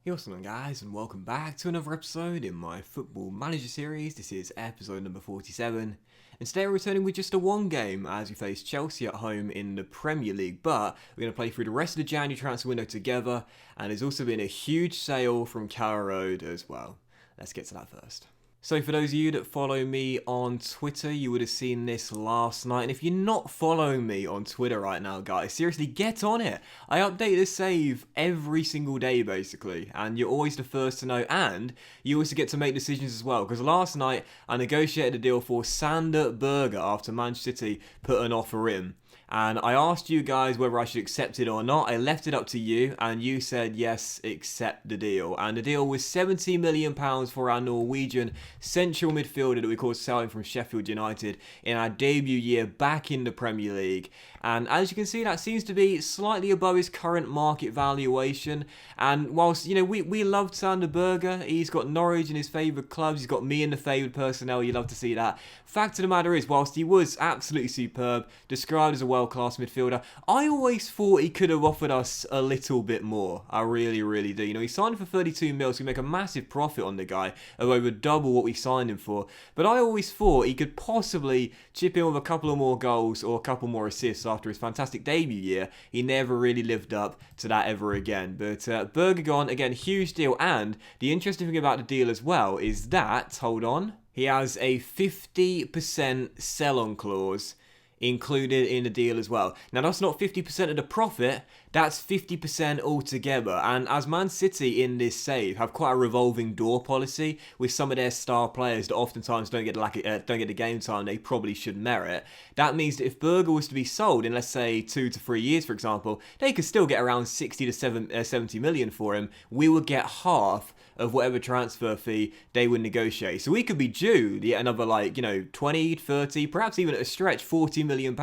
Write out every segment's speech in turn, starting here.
What's going on, guys, and welcome back to another episode in my Football Manager series. This is episode number 47, and today we're returning with just a one game as we face Chelsea at home in the Premier League, but we're going to play through the rest of the January transfer window together, and there's also been a huge sale from Career Mode as well. Let's get to that first. So for those of you that follow me on Twitter, you would have seen this last night. And if you're not following me on Twitter right now, guys, seriously, get on it. I update this save every single day, basically. And you're always the first to know. And you also get to make decisions as well. Because last night, I negotiated a deal for Sander Berge after Manchester City put an offer in. And I asked you guys whether I should accept it or not. I left it up to you, and you said yes, accept the deal. And the deal was £70 million for our Norwegian central midfielder that we called selling from Sheffield United in our debut year back in the Premier League. And as you can see, that seems to be slightly above his current market valuation. And whilst, we loved Sander Berge, he's got Norwich in his favourite clubs, he's got me in the favoured personnel, you love to see that. Fact of the matter is, whilst he was absolutely superb, described as a world-class midfielder, I always thought he could have offered us a little bit more. I really, really do. He signed for 32 mil, so we make a massive profit on the guy of over double what we signed him for. But I always thought he could possibly chip in with a couple of more goals or a couple more assists after his fantastic debut year. He never really lived up to that ever again. But Berge gone, again, huge deal. And the interesting thing about the deal as well is that, hold on, he has a 50% sell-on clause included in the deal as well. Now, that's not 50% of the profit, that's 50% altogether. And as Man City in this save have quite a revolving door policy with some of their star players that oftentimes don't get the game time they probably should merit, that means that if Berge was to be sold in, let's say, 2 to 3 years, for example, they could still get around 60 to 70 million for him. We would get half of whatever transfer fee they would negotiate. So we could be due yet another 20, 30, perhaps even at a stretch £40 million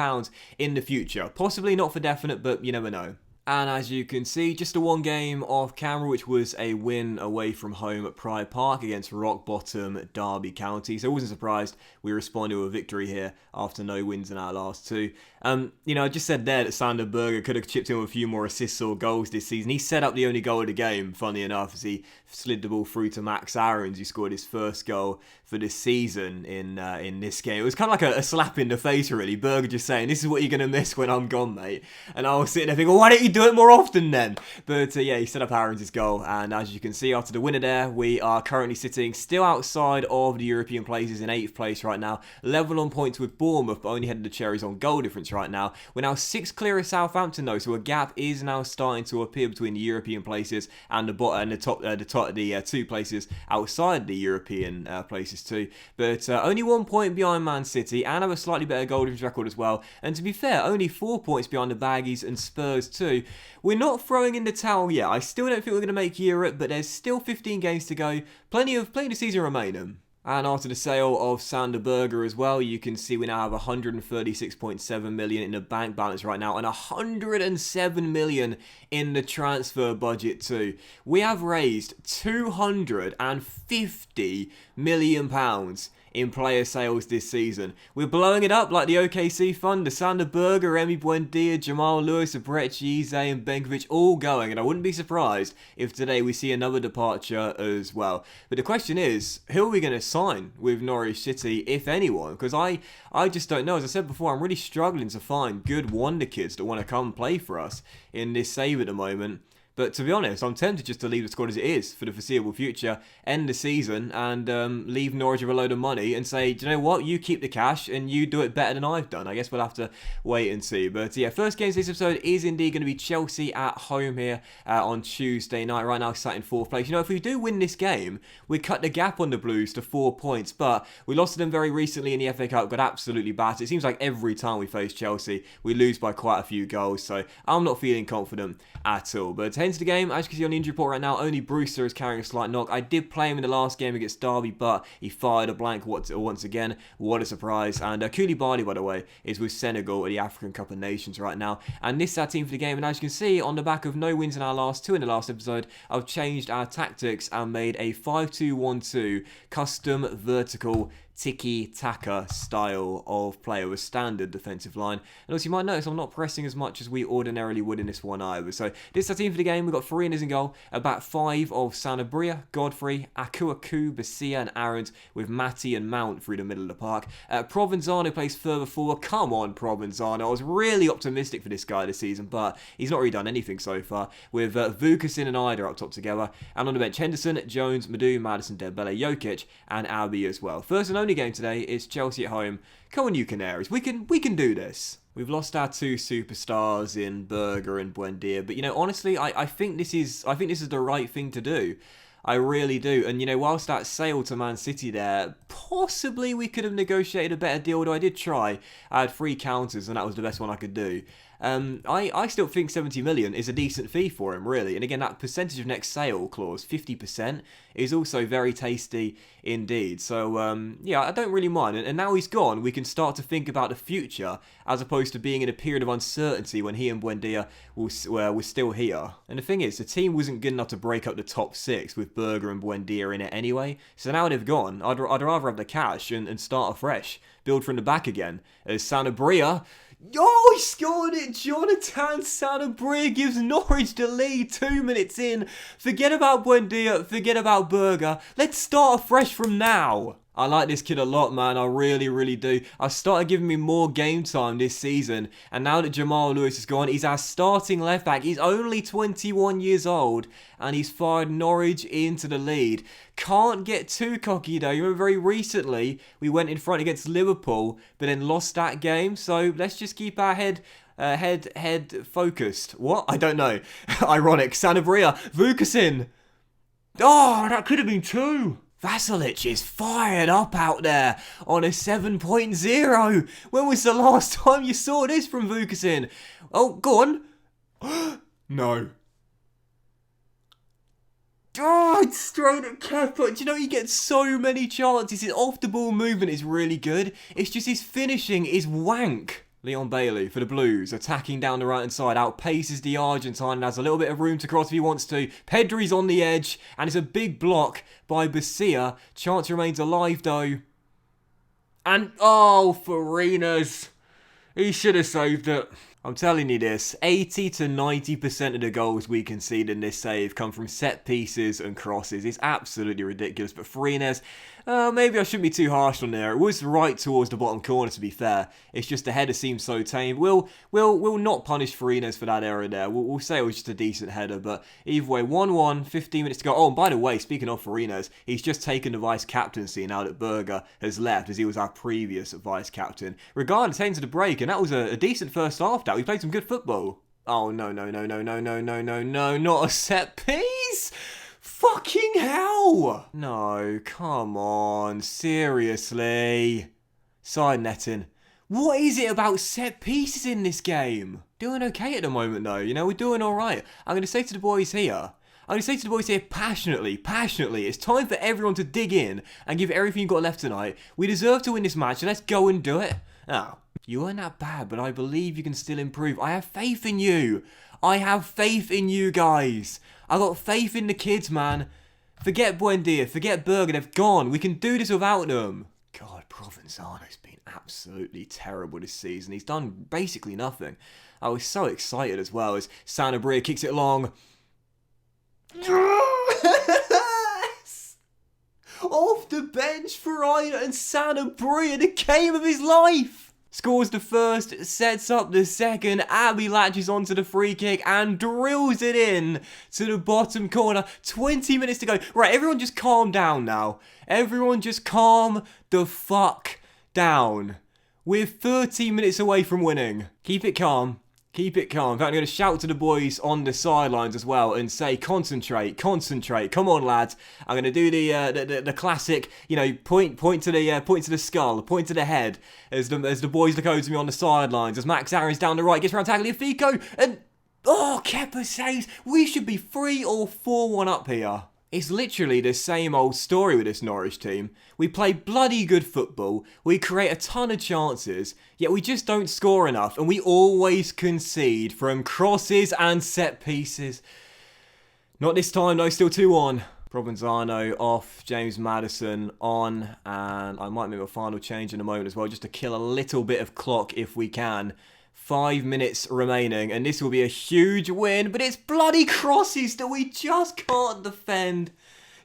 in the future. Possibly not for definite, but you never know. And as you can see, just a one game off camera, which was a win away from home at Pride Park against rock bottom Derby County. So I wasn't surprised we responded with a victory here after no wins in our last two. I just said there that Sander Berge could have chipped in with a few more assists or goals this season. He set up the only goal of the game, funny enough, as he slid the ball through to Max Aarons, who scored his first goal for this season in this game. It was kind of like a slap in the face, really. Berge just saying, this is what you're going to miss when I'm gone, mate. And I was sitting there thinking, well, why don't you do it more often then? But he set up Aarons' goal. And as you can see, after the winner there, we are currently sitting still outside of the European places in 8th place right now. Level on points with Bournemouth, but only headed the Cherries on goal difference right now. We're now 6 clear of Southampton though, so a gap is now starting to appear between the European places and the 2 places outside the European places too. But only 1 point behind Man City and have a slightly better goal difference record as well. And to be fair, only 4 points behind the Baggies and Spurs too. We're not throwing in the towel yet. I still don't think we're going to make Europe, but there's still 15 games to go. Plenty of season remaining. And after the sale of Sander Berge as well, you can see we now have 136.7 million in the bank balance right now and 107 million in the transfer budget too. We have raised 250 million pounds in player sales this season. We're blowing it up like the OKC fund, the Sander Berge, Remy Buendia, Jamal Lewis, Berge, Eze and Benkovic all going, and I wouldn't be surprised if today we see another departure as well. But the question is, who are we going to sign with Norwich City, if anyone? Because I just don't know. As I said before, I'm really struggling to find good wonder kids that want to come play for us in this save at the moment. But to be honest, I'm tempted just to leave the squad as it is for the foreseeable future, end the season, and leave Norwich with a load of money and say, do you know what, you keep the cash and you do it better than I've done. I guess we'll have to wait and see. But yeah, first game of this episode is indeed going to be Chelsea at home here on Tuesday night. Right now, sat in 4th place. If we do win this game, we cut the gap on the Blues to 4 points. But we lost to them very recently in the FA Cup, got absolutely battered. It seems like every time we face Chelsea, we lose by quite a few goals. So I'm not feeling confident at all. But hence the game, as you can see on the injury report right now, only Brewster is carrying a slight knock. I did play him in the last game against Derby, but he fired a blank once again. What a surprise. And Koulibaly, by the way, is with Senegal at the African Cup of Nations right now. And this is our team for the game. And as you can see, on the back of no wins in our last 2 in the last episode, I've changed our tactics and made a 5-2-1-2 custom vertical tiki-taka style of player with standard defensive line. And also you might notice I'm not pressing as much as we ordinarily would in this one either. So this is our team for the game. We've got Farinas in goal, a back five of Sanabria, Godfrey, Akuaku, Basia and Aarons, with Matty and Mount through the middle of the park. Provenzano plays further forward. Come on, Provenzano. I was really optimistic for this guy this season, but he's not really done anything so far, with Vukasin and Ida up top together. And on the bench, Henderson, Jones, Madu, Madison, Dembele, Jokic and Albi as well. First and only game today is Chelsea at home. Come on, you Canaries. We can do this. We've lost our two superstars in Berge and Buendia, but honestly, I think this is the right thing to do. I really do. And whilst that sale to Man City there, possibly we could have negotiated a better deal, although I did try. I had 3 counters and that was the best one I could do. I still think 70 million is a decent fee for him, really. And again, that percentage of next sale clause, 50%, is also very tasty indeed. So, yeah, I don't really mind. And now he's gone, we can start to think about the future, as opposed to being in a period of uncertainty when he and Buendia were still here. And the thing is, the team wasn't good enough to break up the top 6 with Berger and Buendia in it anyway. So now they've gone, I'd rather have the cash and start afresh. Build from the back again. As Sanabria... Oh, he scored it! Jonathan Sanabria gives Norwich the lead 2 minutes in. Forget about Buendia, forget about Berger. Let's start afresh from now. I like this kid a lot, man. I really, really do. I've started giving me more game time this season. And now that Jamal Lewis is gone, he's our starting left back. He's only 21 years old. And he's fired Norwich into the lead. Can't get too cocky though. You remember very recently, we went in front against Liverpool, but then lost that game. So let's just keep our head focused. What? I don't know. Ironic. Sanabria. Vukasin. Oh, that could have been 2. Vasilic is fired up out there on a 7.0. When was the last time you saw this from Vukasin? Oh, go on. No. Oh, it's straight at Kepa. Do you know he gets so many chances? His off-the-ball movement is really good. It's just his finishing is wank. Leon Bailey for the Blues, attacking down the right-hand side, outpaces the Argentine and has a little bit of room to cross if he wants to. Pedri's on the edge, and it's a big block by Basia. Chance remains alive, though. And, oh, Farinas. He should have saved it. I'm telling you this, 80 to 90% of the goals we concede in this save come from set pieces and crosses. It's absolutely ridiculous, but Farinas, maybe I shouldn't be too harsh on there. It was right towards the bottom corner, to be fair. It's just the header seems so tame. We'll not punish Farinas for that error there. We'll say it was just a decent header, but either way, 1-1, 15 minutes to go. Oh, and by the way, speaking of Farinas, he's just taken the vice-captaincy now that Berger has left, as he was our previous vice-captain. Regardless, heading to the break, and that was a decent first half. We played some good football. Oh, no, not a set piece! Fucking hell! No, come on, seriously. Side netting. What is it about set pieces in this game? Doing okay at the moment though, we're doing alright. I'm going to say to the boys here, passionately, it's time for everyone to dig in and give everything you've got left tonight. We deserve to win this match, so let's go and do it. Oh, you weren't that bad, but I believe you can still improve. I have faith in you. I have faith in you guys. I got faith in the kids, man. Forget Buendia, forget Berger, they've gone. We can do this without them. God, Provenzano's been absolutely terrible this season. He's done basically nothing. I was so excited as well as Sanabria kicks it long. Off the bench for Ida and Sanabria, the game of his life. Scores the first, sets up the second. Abby latches onto the free kick and drills it in to the bottom corner. 20 minutes to go. Right, everyone just calm down now. Everyone just calm the fuck down. We're 30 minutes away from winning. Keep it calm. Keep it calm. In fact, I'm going to shout to the boys on the sidelines as well and say, concentrate. Come on, lads. I'm going to do the classic, point to the skull, point to the head as the boys look over to me on the sidelines. As Max Aaron's down the right, gets around tackling Fico, and Kepa saves. We should be 3 or 4-1 up here. It's literally the same old story with this Norwich team. We play bloody good football, we create a ton of chances, yet we just don't score enough, and we always concede from crosses and set pieces. Not this time though, still 2-1. Provenzano off, James Maddison on, and I might make a final change in a moment as well, just to kill a little bit of clock if we can. 5 minutes remaining, and this will be a huge win, but it's bloody crosses that we just can't defend.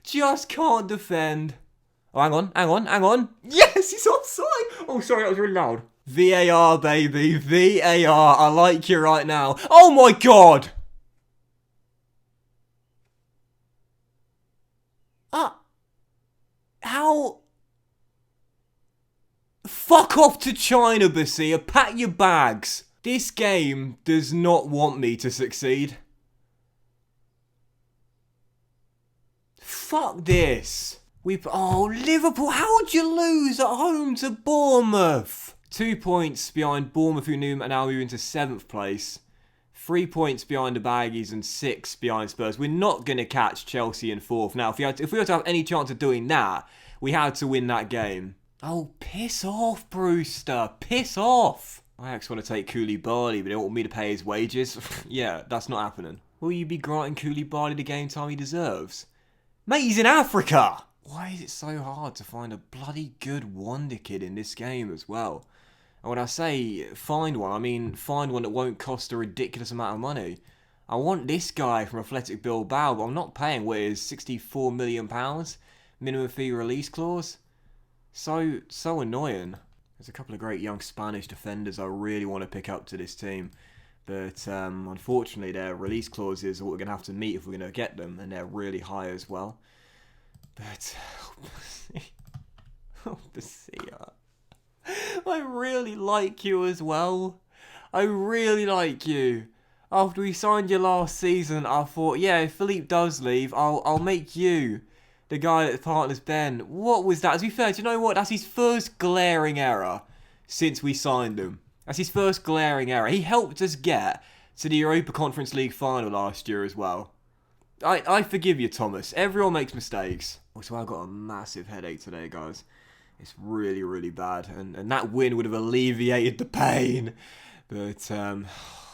Just can't defend. Oh, hang on. Yes, he's offside. Oh, sorry, that was really loud. VAR, baby, VAR. I like you right now. Oh my God. How? Fuck off to China, Basia. Pack your bags. This game does not want me to succeed. Fuck this. Oh, Liverpool, how would you lose at home to Bournemouth? 2 points behind Bournemouth, who now move into 7th place. 3 points behind the Baggies and 6 behind Spurs. We're not going to catch Chelsea in 4th. Now, if we were to have any chance of doing that, we had to win that game. Oh, piss off, Brewster. Piss off. Ajax want to take Koulibaly, but they want me to pay his wages. Yeah, that's not happening. Will you be granting Koulibaly the game time he deserves? Mate, he's in Africa. Why is it so hard to find a bloody good wonder kid in this game as well? And when I say find one, I mean find one that won't cost a ridiculous amount of money. I want this guy from Athletic Bilbao, but I'm not paying what is £64 million minimum fee release clause. So annoying. There's a couple of great young Spanish defenders I really want to pick up to this team. But unfortunately, their release clauses are what we're going to have to meet if we're going to get them, and they're really high as well. But, oh, Basia. I really like you as well. I really like you. After we signed you last season, I thought, yeah, if Philippe does leave, I'll make you the guy that partners Ben. What was that? To be fair, do you know what? That's his first glaring error since we signed him. That's his first glaring error. He helped us get to the Europa Conference League final last year as well. I forgive you, Thomas. Everyone makes mistakes. Also, I've got a massive headache today, guys. It's really, really bad. And that win would have alleviated the pain. But, for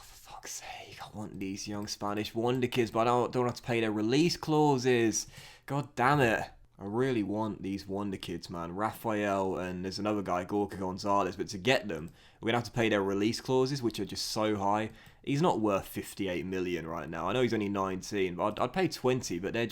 fuck's sake, I want these young Spanish wonder kids, but I don't have to pay their release clauses. God damn it. I really want these wonder kids, man. Rafael and there's another guy, Gorka Gonzalez. But to get them, we're going to have to pay their release clauses, which are just so high. He's not worth 58 million right now. I know he's only 19, but I'd pay 20, but they're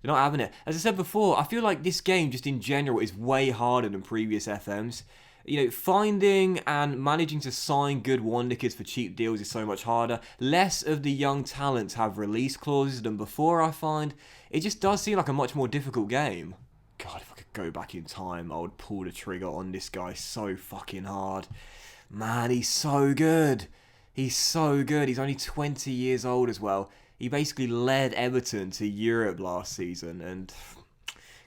not having it. As I said before, I feel like this game just in general is way harder than previous FMs. You know, finding and managing to sign good wonder kids for cheap deals is so much harder. Less of the young talents have release clauses than before, I find. It just does seem like a much more difficult game. God, if I could go back in time, I would pull the trigger on this guy so fucking hard. Man, he's so good. He's so good. He's only 20 years old as well. He basically led Everton to Europe last season and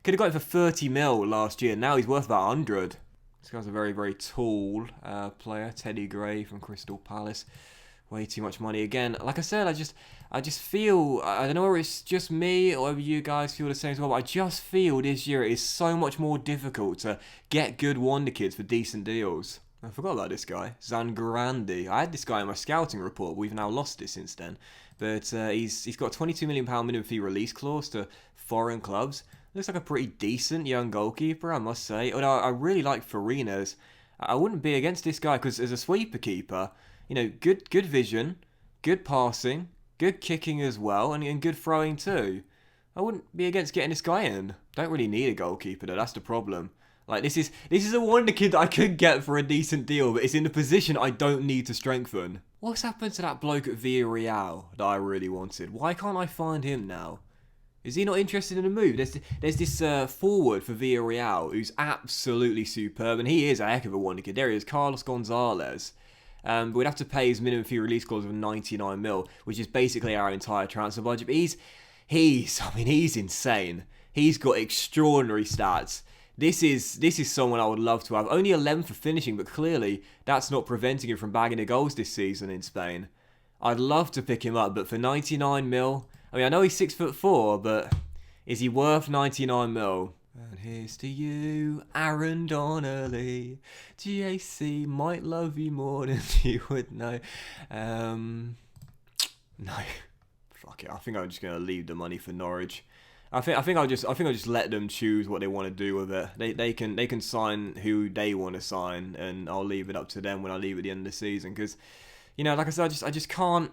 could have got it for 30 mil last year. Now he's worth about 100. This guy's a very, very tall player. Teddy Gray from Crystal Palace. Way too much money. Again, like I said, I just feel, I don't know whether it's just me or whether you guys feel the same as well, but I just feel this year it is so much more difficult to get good wonder kids for decent deals. I forgot about this guy, Zangrandi. I had this guy in my scouting report. We've now lost it since then. But he's got a £22 million minimum fee release clause to foreign clubs. Looks like a pretty decent young goalkeeper, I must say. Although I really like Farina's. I wouldn't be against this guy because as a sweeper keeper, you know, good vision, good passing, good kicking as well, and good throwing too. I wouldn't be against getting this guy in. Don't really need a goalkeeper though, that's the problem. Like, this is a wonder kid that I could get for a decent deal, but it's in a position I don't need to strengthen. What's happened to that bloke at Villarreal that I really wanted? Why can't I find him now? Is he not interested in a move? There's this forward for Villarreal who's absolutely superb, and he is a heck of a wonder kid. There he is, Carlos Gonzalez. But we'd have to pay his minimum fee release clause of 99 mil, which is basically our entire transfer budget. But he's insane. He's got extraordinary stats. This is someone I would love to have. Only 11 for finishing, but clearly that's not preventing him from bagging the goals this season in Spain. I'd love to pick him up, but for 99 mil, I mean, I know he's 6'4", but is he worth 99 mil? And here's to you, Aaron Donnelly. GAC might love you more than you would know. No. Fuck it, I think I'm just going to leave the money for Norwich. I think I'll just let them choose what they want to do with it. They can sign who they want to sign, and I'll leave it up to them when I leave at the end of the season. Because, you know, like I said, I just can't.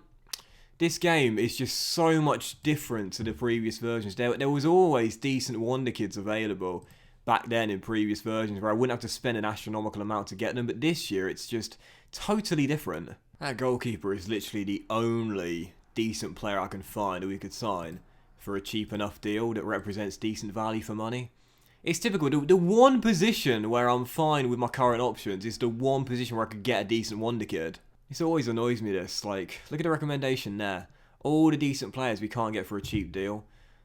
This game is just so much different to the previous versions. There was always decent wonder kids available back then in previous versions where I wouldn't have to spend an astronomical amount to get them. But this year, it's just totally different. That goalkeeper is literally the only decent player I can find that we could sign for a cheap enough deal that represents decent value for money. It's typical. The one position where I'm fine with my current options is the one position where I could get a decent wonder kid. This always annoys me, this. Like, look at the recommendation there. All the decent players we can't get for a cheap deal.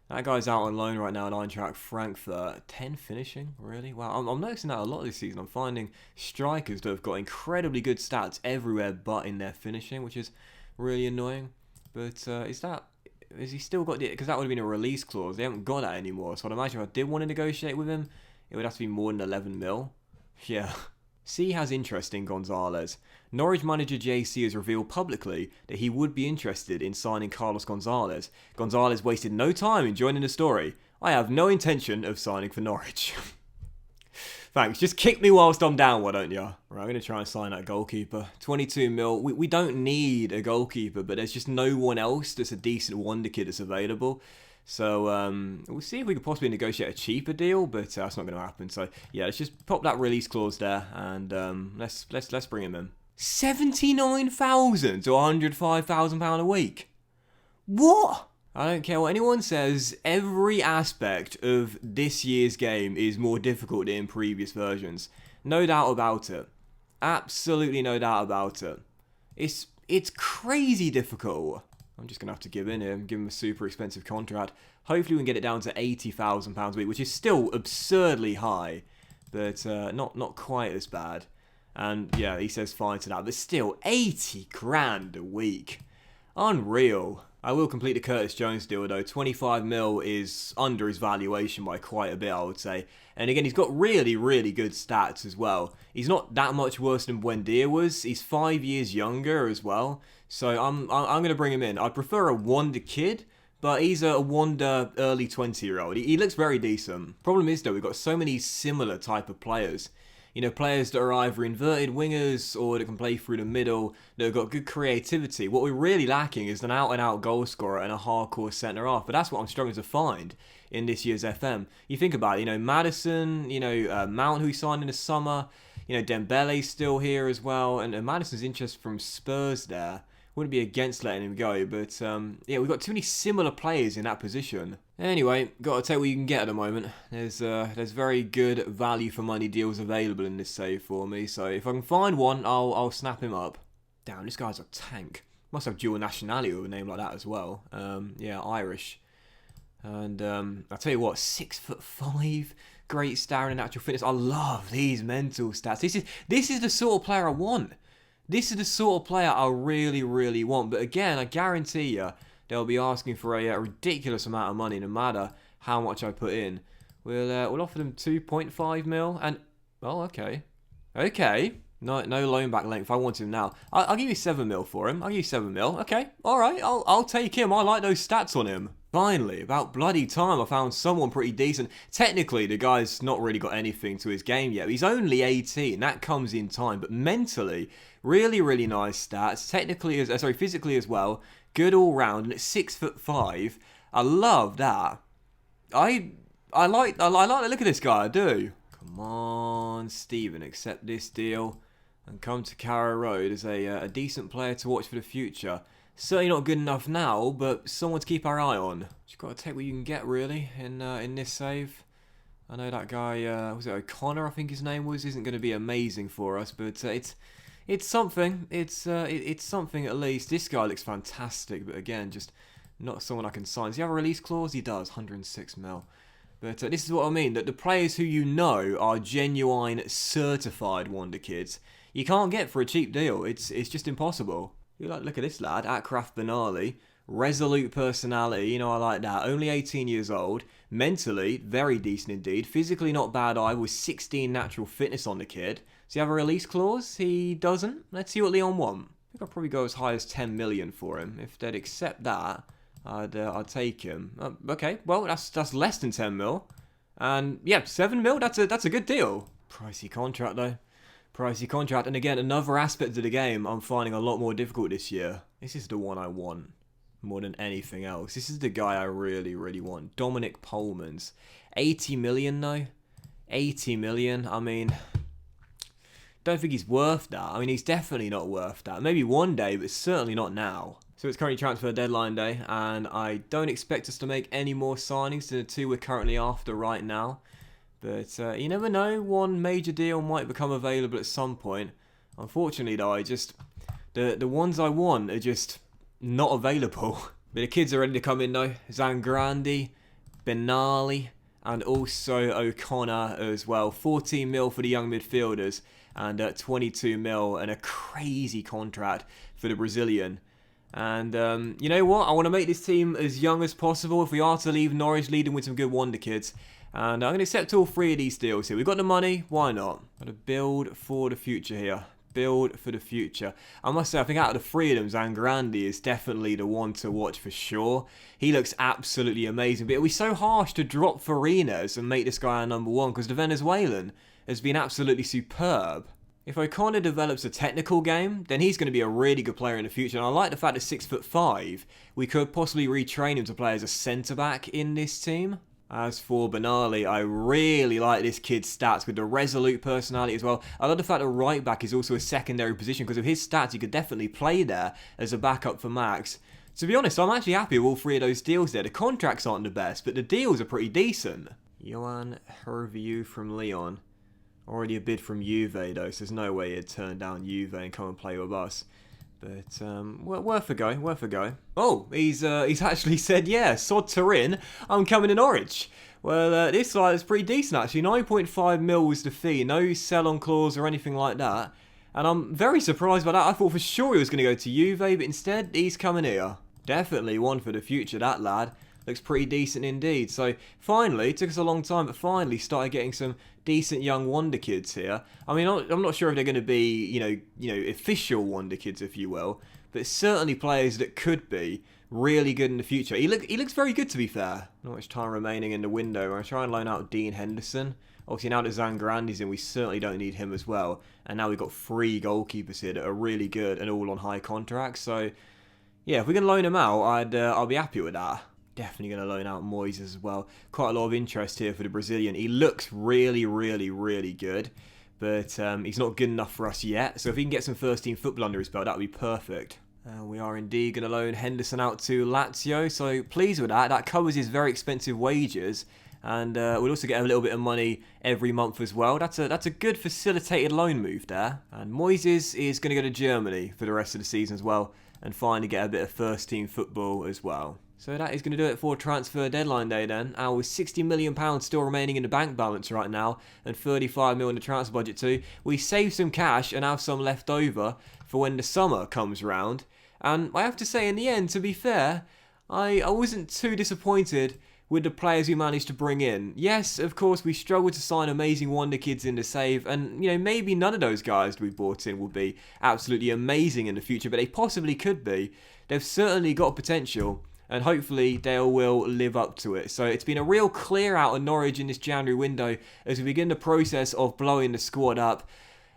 That guy's out on loan right now in Eintracht Frankfurt. 10 finishing? Really? Wow, I'm noticing that a lot this season. I'm finding strikers that have got incredibly good stats everywhere but in their finishing, which is really annoying. But has he still got the... Because that would have been a release clause. They haven't got that anymore. So I'd imagine if I did want to negotiate with him, it would have to be more than 11 mil. Yeah. C has interest in Gonzalez. Norwich manager JC has revealed publicly that he would be interested in signing Carlos Gonzalez. Gonzalez wasted no time in joining the story. I have no intention of signing for Norwich. Thanks, just kick me whilst I'm down, why don't you? Right, I'm going to try and sign that goalkeeper. 22 mil. We don't need a goalkeeper, but there's just no one else that's a decent wonder kid that's available. So we'll see if we could possibly negotiate a cheaper deal, but that's not going to happen. So yeah, let's just pop that release clause there, and let's bring him in. 79,000 to £105,000 a week. What? I don't care what anyone says. Every aspect of this year's game is more difficult than in previous versions. No doubt about it. Absolutely no doubt about it. It's crazy difficult. I'm just going to have to give in here and give him a super expensive contract. Hopefully we can get it down to £80,000 a week, which is still absurdly high, but not quite as bad. And yeah, he says fine to that, but still 80 grand a week. Unreal. I will complete the Curtis Jones deal though. 25 mil is under his valuation by quite a bit, I would say. And again, he's got really, really good stats as well. He's not that much worse than Buendia was. He's 5 years younger as well. So I'm going to bring him in. I prefer a wonder kid, but he's a wonder early 20-year-old. He looks very decent. Problem is though, we've got so many similar type of players. You know, players that are either inverted wingers or that can play through the middle, that have got good creativity. What we're really lacking is an out-and-out goal scorer and a hardcore centre-half. But that's what I'm struggling to find in this year's FM. You think about it, you know, Maddison, you know, Mount, who he signed in the summer. You know, Dembele's still here as well. And Maddison's interest from Spurs there. Wouldn't be against letting him go. But, yeah, we've got too many similar players in that position. Anyway, got to tell you what you can get at the moment. There's very good value for money deals available in this save for me. So if I can find one, I'll snap him up. Damn, this guy's a tank. Must have dual nationality with a name like that as well. Yeah, Irish. And I'll tell you what, 6'5", great stamina and natural fitness. I love these mental stats. This is the sort of player I want. This is the sort of player I really, really want. But again, I guarantee you, they'll be asking for a ridiculous amount of money no matter how much I put in. We'll offer them 2.5 mil and... Oh, okay. Okay. No loan back length. I want him now. I'll give you 7 mil for him. I'll give you 7 mil. Okay. Alright. I'll take him. I like those stats on him. Finally, about bloody time, I found someone pretty decent. Technically, the guy's not really got anything to his game yet. He's only 18. That comes in time. But mentally, really, really nice stats. Technically, physically as well. Good all round, and it's 6'5". I love that. I like the look of this guy. I do. Come on, Stephen, accept this deal and come to Career Road as a decent player to watch for the future. Certainly not good enough now, but someone to keep our eye on. Just got to take what you can get really in this save. I know that guy, was it O'Connor? I think his name was. Isn't going to be amazing for us, but it's something. It's something at least. This guy looks fantastic, but again, just not someone I can sign. Does he have a release clause? He does, 106 mil. But this is what I mean, that the players who you know are genuine, certified wonder kids, you can't get for a cheap deal. It's just impossible. You like, look at this lad, Akraf Benali. Resolute personality, you know, I like that. Only 18 years old. Mentally, very decent indeed. Physically, not bad either, with 16 natural fitness on the kid. Does he have a release clause? He doesn't. Let's see what Leon want. I think I'll probably go as high as 10 million for him. If they'd accept that, I'd take him. Okay, well that's less than 10 mil, and yeah, 7 mil. That's a good deal. Pricey contract though. Pricey contract, and again, another aspect of the game I'm finding a lot more difficult this year. This is the one I want more than anything else. This is the guy I really, really want. Dominic Polmans. 80 million though. 80 million. I mean, don't think he's worth that. I mean, he's definitely not worth that. Maybe one day, but certainly not now. So it's currently transfer deadline day, and I don't expect us to make any more signings than the two we're currently after right now. But you never know, one major deal might become available at some point. Unfortunately though, the ones I want are just not available. But the kids are ready to come in though. Zangrandi, Benali, and also O'Connor as well. 14 mil for the young midfielders, and 22 mil and a crazy contract for the Brazilian. And you know what? I want to make this team as young as possible. If we are to leave Norwich leading with some good wonder kids. And I'm going to accept all three of these deals here. We've got the money, why not? Got to build for the future here. Build for the future. I must say, I think out of the three of them, Zangrandi is definitely the one to watch for sure. He looks absolutely amazing. But it'll be so harsh to drop Farina's and make this guy our number one, because the Venezuelan has been absolutely superb. If O'Connor develops a technical game, then he's going to be a really good player in the future. And I like the fact that 6'5", we could possibly retrain him to play as a centre-back in this team. As for Benali, I really like this kid's stats with the resolute personality as well. I love the fact that right back is also a secondary position, because of his stats, he could definitely play there as a backup for Max. To be honest, I'm actually happy with all three of those deals there. The contracts aren't the best, but the deals are pretty decent. Johan Hervieu from Lyon. Already a bid from Juve though, so there's no way he'd turn down Juve and come and play with us. But, worth a go, worth a go. Oh, he's actually said, yeah, sod Turin, I'm coming to Norwich. Well, this side is pretty decent actually. 9.5 mil was the fee, no sell-on clause or anything like that. And I'm very surprised by that. I thought for sure he was going to go to Juve, but instead he's coming here. Definitely one for the future, that lad. Looks pretty decent indeed. So finally, it took us a long time, but finally started getting some decent young wonder kids here. I mean, I'm not sure if they're going to be, you know, official wonder kids, if you will, but certainly players that could be really good in the future. He looks very good, to be fair. Not much time remaining in the window. We're going to try and loan out Dean Henderson. Obviously, now that Zangrandi's in, we certainly don't need him as well. And now we've got 3 goalkeepers here that are really good and all on high contracts. So, yeah, if we can loan him out, I'll be happy with that. Definitely going to loan out Moyes as well. Quite a lot of interest here for the Brazilian. He looks really, really, really good. But he's not good enough for us yet. So if he can get some first-team football under his belt, that would be perfect. We are indeed going to loan Henderson out to Lazio. So pleased with that. That covers his very expensive wages. And we'll also get a little bit of money every month as well. That's a good facilitated loan move there. And Moyes is going to go to Germany for the rest of the season as well. And finally get a bit of first-team football as well. So that is going to do it for transfer deadline day then. And with £60 million still remaining in the bank balance right now, and 35 million in the transfer budget too, we save some cash and have some left over for when the summer comes round. And I have to say, in the end, to be fair, I wasn't too disappointed with the players we managed to bring in. Yes, of course, we struggled to sign amazing wonder kids in the save, and you know, maybe none of those guys we brought in will be absolutely amazing in the future, but they possibly could be. They've certainly got potential, and hopefully they will live up to it. So it's been a real clear out of Norwich in this January window as we begin the process of blowing the squad up.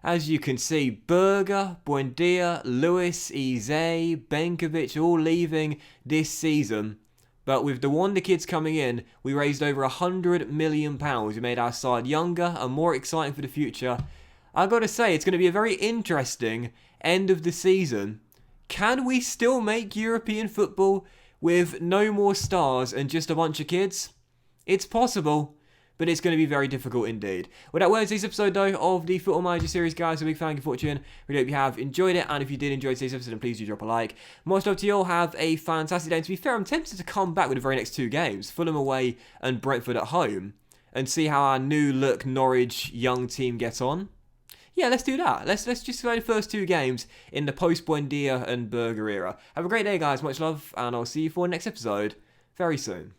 As you can see, Berge, Buendia, Lewis, Eze, Benkovic all leaving this season. But with the wonder kids coming in, we raised over £100 million. We made our side younger and more exciting for the future. I've got to say, it's going to be a very interesting end of the season. Can we still make European football with no more stars and just a bunch of kids? It's possible, but it's going to be very difficult indeed. Well, that was today's episode, though, of the Football Manager series, guys. A big thank you for watching. Really hope you have enjoyed it, and if you did enjoy today's episode, then please do drop a like. Much love to you all. Have a fantastic day. And to be fair, I'm tempted to come back with the very next 2 games, Fulham away and Brentford at home, and see how our new look Norwich young team gets on. Yeah, let's do that. Let's just play the first 2 games in the post-Buendia and Berge era. Have a great day, guys. Much love, and I'll see you for the next episode very soon.